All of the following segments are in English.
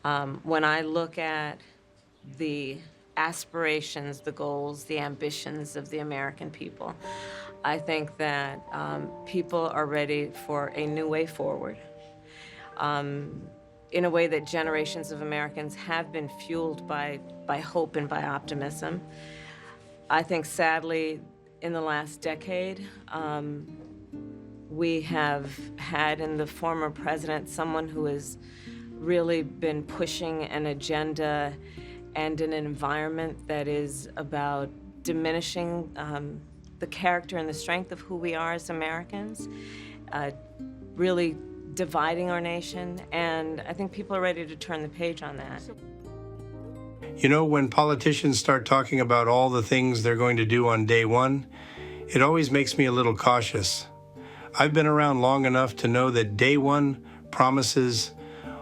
When I look at the aspirations, the goals, the ambitions of the American people, I think that people are ready for a new way forward, in a way that generations of Americans have been fueled by hope and by optimism. I think, sadly, in the last decade, we have had in the former president someone who has really been pushing an agenda and an environment that is about diminishing the character and the strength of who we are as Americans, really dividing our nation, and I think people are ready to turn the page on that. You know, when politicians start talking about all the things they're going to do on day one, it always makes me a little cautious. I've been around long enough to know that day one promises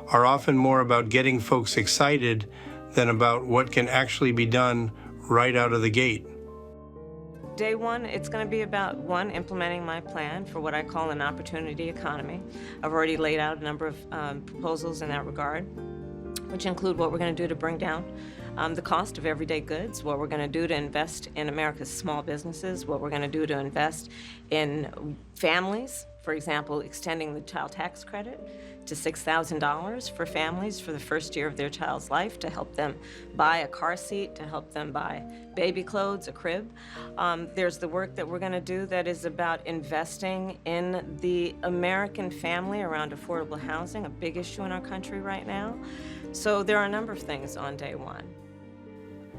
are often more about getting folks excited than about what can actually be done right out of the gate. Day one, it's going to be about, one, implementing my plan for what I call an opportunity economy. I've already laid out a number of proposals in that regard, which include what we're going to do to bring down the cost of everyday goods, what we're going to do to invest in America's small businesses, what we're going to do to invest in families, for example, extending the child tax credit to $6,000 for families for the first year of their child's life, to help them buy a car seat, to help them buy baby clothes, a crib. There's the work that we're going to do that is about investing in the American family around affordable housing, a big issue in our country right now. So there are a number of things on day one.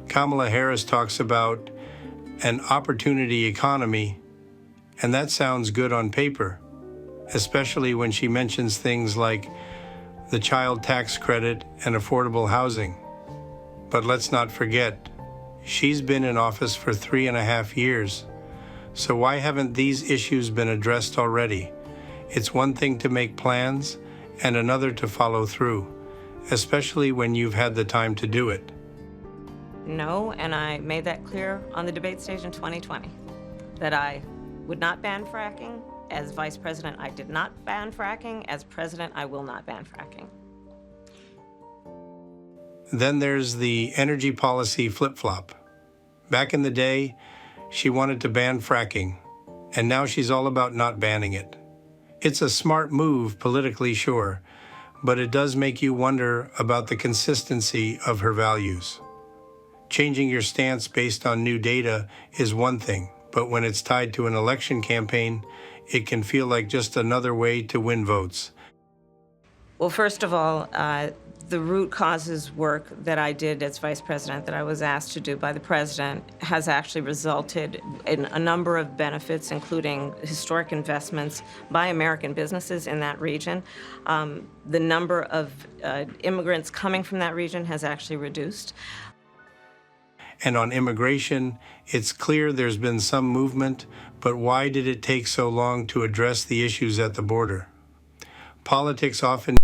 Kamala Harris talks about an opportunity economy, and that sounds good on paper, especially when she mentions things like the child tax credit and affordable housing. But let's not forget, she's been in office for 3.5 years. So why haven't these issues been addressed already? It's one thing to make plans and another to follow through, especially when you've had the time to do it. No, and I made that clear on the debate stage in 2020, that I would not ban fracking. As vice president, I did not ban fracking. As president, I will not ban fracking. Then there's the energy policy flip-flop. Back in the day, she wanted to ban fracking, and now she's all about not banning it. It's a smart move politically, sure, but it does make you wonder about the consistency of her values. Changing your stance based on new data is one thing, but when it's tied to an election campaign, it can feel like just another way to win votes. Well, first of all, the root causes work that I did as vice president, that I was asked to do by the president, has actually resulted in a number of benefits, including historic investments by American businesses in that region. The number of immigrants coming from that region has actually reduced. And on immigration, it's clear there's been some movement, but why did it take so long to address the issues at the border? Politics often